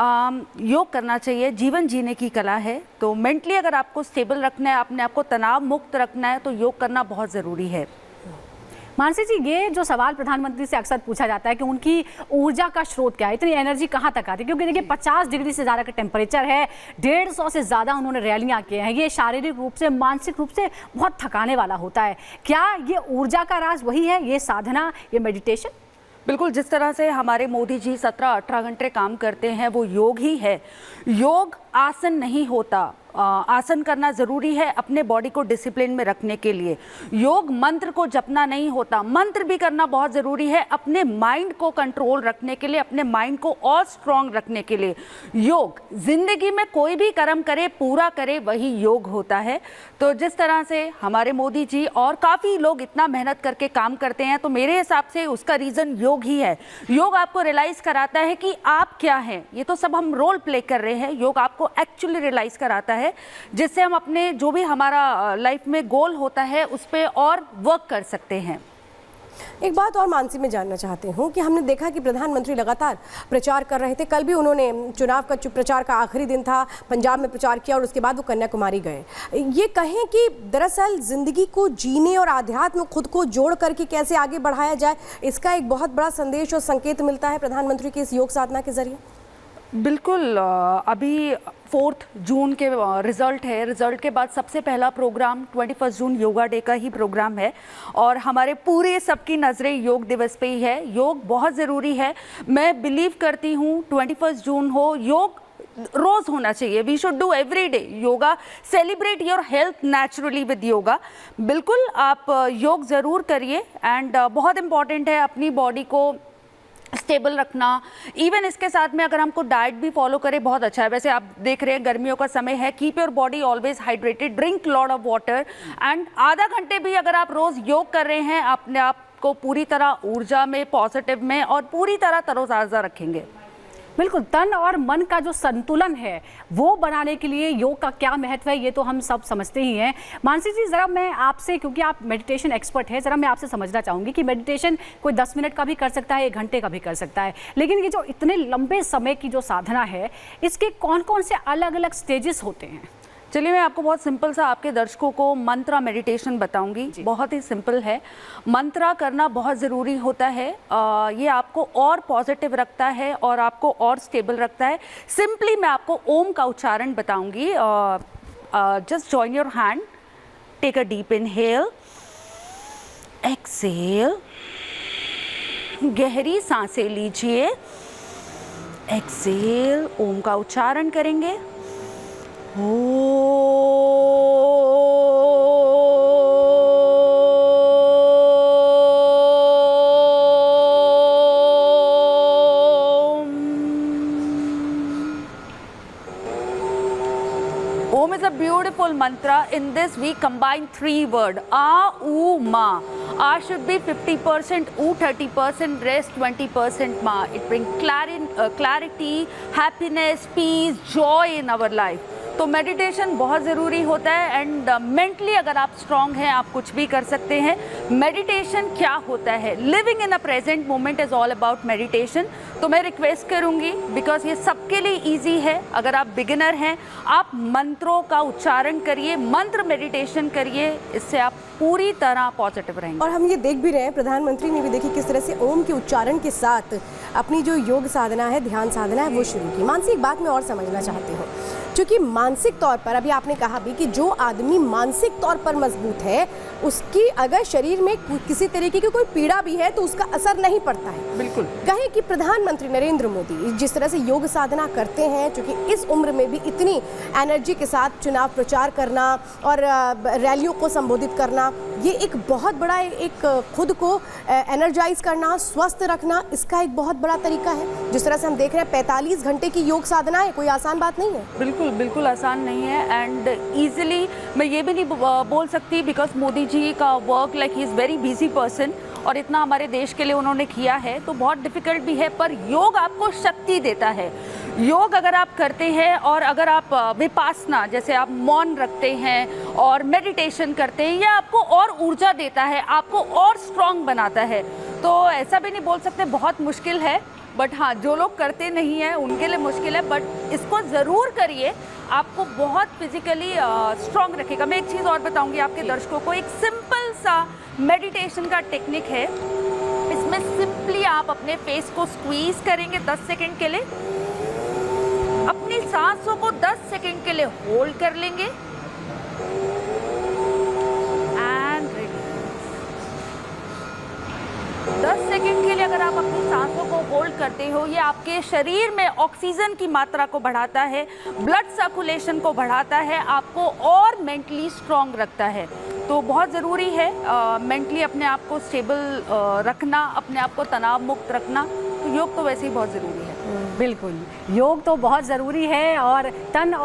योग करना चाहिए, जीवन जीने की कला है। तो मेंटली अगर आपको स्टेबल रखना है, अपने आप को तनाव मुक्त रखना है, तो योग करना बहुत ज़रूरी है। मानसी जी, ये जो सवाल प्रधानमंत्री से अक्सर पूछा जाता है कि उनकी ऊर्जा का स्रोत क्या है, इतनी एनर्जी कहाँ तक आती है, क्योंकि देखिए 50 डिग्री से ज़्यादा का टेम्परेचर है, 150 से ज़्यादा उन्होंने रैलियाँ किए हैं, ये शारीरिक रूप से मानसिक रूप से बहुत थकाने वाला होता है। क्या ये ऊर्जा का राज वही है, ये साधना, ये मेडिटेशन? बिल्कुल, जिस तरह से हमारे मोदी जी 17-18 घंटे काम करते हैं वो योग ही है। योग आसन नहीं होता, आसन करना ज़रूरी है अपने बॉडी को डिसिप्लिन में रखने के लिए। योग मंत्र को जपना नहीं होता, मंत्र भी करना बहुत ज़रूरी है अपने माइंड को कंट्रोल रखने के लिए, अपने माइंड को और स्ट्रॉन्ग रखने के लिए। योग ज़िंदगी में कोई भी कर्म करे, पूरा करे, वही योग होता है। तो जिस तरह से हमारे मोदी जी और काफ़ी लोग इतना मेहनत करके काम करते हैं, तो मेरे हिसाब से उसका रीज़न योग ही है। योग आपको रियलाइज़ कराता है कि आप क्या हैं। ये तो सब हम रोल प्ले कर रहे हैं, योग आपको एक्चुअली रियलाइज़ कराता है, जिससे हम अपने जो भी हमारा लाइफ में गोल होता है उस पर और वर्क कर सकते हैं। एक बात और मानसी में जानना चाहती हूँ कि हमने देखा कि प्रधानमंत्री लगातार प्रचार कर रहे थे। कल भी उन्होंने चुनाव का प्रचार का आखिरी दिन था, पंजाब में प्रचार किया और उसके बाद वो कन्याकुमारी गए। ये कहें कि दरअसल ज़िंदगी को जीने और आध्यात्म खुद को जोड़ करके कैसे आगे बढ़ाया जाए, इसका एक बहुत बड़ा संदेश और संकेत मिलता है प्रधानमंत्री की इस योग साधना के जरिए। बिल्कुल, अभी 4 जून के रिज़ल्ट है। रिज़ल्ट के बाद सबसे पहला प्रोग्राम 21 जून योगा डे का ही प्रोग्राम है और हमारे पूरे सबकी नज़रें योग दिवस पे ही है। योग बहुत ज़रूरी है। मैं बिलीव करती हूँ 21 जून हो, योग रोज़ होना चाहिए। We should do every day yoga, celebrate your health naturally with yoga. बिल्कुल आप योग ज़रूर करिए एंड बहुत इम्पॉर्टेंट है अपनी बॉडी को स्टेबल रखना। इवन इसके साथ में अगर हमको डाइट भी फॉलो करें बहुत अच्छा है। वैसे आप देख रहे हैं गर्मियों का समय है, keep your body always hydrated, drink lot of water and आधा घंटे भी अगर आप रोज़ योग कर रहे हैं, अपने आप को पूरी तरह ऊर्जा में, पॉजिटिव में और पूरी तरह तरोताज़ा रखेंगे। बिल्कुल, तन और मन का जो संतुलन है वो बनाने के लिए योग का क्या महत्व है, ये तो हम सब समझते ही हैं। मानसी जी, ज़रा मैं आपसे, क्योंकि आप मेडिटेशन एक्सपर्ट हैं, ज़रा मैं आपसे समझना चाहूँगी कि मेडिटेशन कोई 10 मिनट का भी कर सकता है, 1 घंटे का भी कर सकता है, लेकिन ये जो इतने लंबे समय की जो साधना है, इसके कौन कौन से अलग अलग स्टेजेस होते हैं? चलिए मैं आपको बहुत सिंपल सा आपके दर्शकों को मंत्रा मेडिटेशन बताऊंगी। बहुत ही सिंपल है। मंत्रा करना बहुत ज़रूरी होता है। ये आपको और पॉजिटिव रखता है और आपको और स्टेबल रखता है। सिंपली मैं आपको ओम का उच्चारण बताऊंगी। Just join your hand, take a deep inhale, exhale, गहरी सांसें लीजिए, एक्सहेल, ओम का उच्चारण करेंगे। Om is a beautiful mantra. In this we combine 3 words, A, U, Ma. A should be 50%, U 30%, rest 20% Ma. It brings clarity, happiness, peace, joy in our life. तो meditation बहुत ज़रूरी होता है एंड मेंटली अगर आप strong हैं आप कुछ भी कर सकते हैं। मेडिटेशन क्या होता है? Living in a present moment is all about meditation. तो मैं रिक्वेस्ट करूंगी, बिकॉज ये सबके लिए इजी है। अगर आप बिगिनर हैं, आप मंत्रों का उच्चारण करिए, मंत्र मेडिटेशन करिए, इससे आप पूरी तरह पॉजिटिव रहेंगे। और हम ये देख भी रहे हैं, प्रधानमंत्री ने भी देखिए किस तरह से ओम के उच्चारण के साथ अपनी जो योग साधना है, ध्यान साधना है, वो शुरू की। मानसिक बात मैं और समझना चाहती हूँ, क्योंकि मानसिक तौर पर अभी आपने कहा भी कि जो आदमी मानसिक तौर पर मजबूत है, उसकी अगर शरीर में किसी तरीके की कोई पीड़ा भी है तो उसका असर नहीं पड़ता है। बिल्कुल। कहें कि प्रधानमंत्री नरेंद्र मोदी जिस तरह से योग साधना करते हैं, क्योंकि इस उम्र में भी इतनी एनर्जी के साथ चुनाव प्रचार करना और रैलियों को संबोधित करना, ये एक बहुत बड़ा एक खुद को एनर्जाइज करना, स्वस्थ रखना, इसका एक बहुत बड़ा तरीका है। जिस तरह से हम देख रहे हैं 45 घंटे की योग साधना है, कोई आसान बात नहीं है। बिल्कुल बिल्कुल आसान नहीं है एंड ईजिली मैं ये भी नहीं बोल सकती, बिकॉज मोदी जी का work like he is very busy person और इतना हमारे देश के लिए उन्होंने किया है, तो बहुत डिफ़िकल्ट भी है। पर योग आपको शक्ति देता है। योग अगर आप करते हैं और अगर आप विपासना जैसे आप मौन रखते हैं और मेडिटेशन करते हैं, यह आपको और ऊर्जा देता है, आपको और स्ट्रॉन्ग बनाता है। तो ऐसा भी नहीं बोल सकते बहुत मुश्किल है, बट हाँ, जो लोग करते नहीं हैं उनके लिए मुश्किल है, बट इसको ज़रूर करिए, आपको बहुत फिजिकली स्ट्रांग रखेगा। मैं एक चीज़ और बताऊंगी आपके दर्शकों को, एक सिंपल सा मेडिटेशन का टेक्निक है। इसमें सिंपली आप अपने फेस को स्क्वीज करेंगे 10 सेकंड के लिए, अपनी सांसों को 10 सेकंड के लिए होल्ड कर लेंगे एंड रिलीज। 10 सेकंड के लिए अगर आप अपनी सांसों को होल्ड करते हो, ये आपके शरीर में ऑक्सीजन की मात्रा को बढ़ाता है, ब्लड सर्कुलेशन को बढ़ाता है, आपको और मेंटली स्ट्रांग रखता है। तो बहुत ज़रूरी है मेंटली अपने आप को स्टेबल रखना, अपने आप को तनाव मुक्त रखना। तो योग तो वैसे ही बहुत ज़रूरी है। बिल्कुल, योग तो बहुत ज़रूरी है और तन और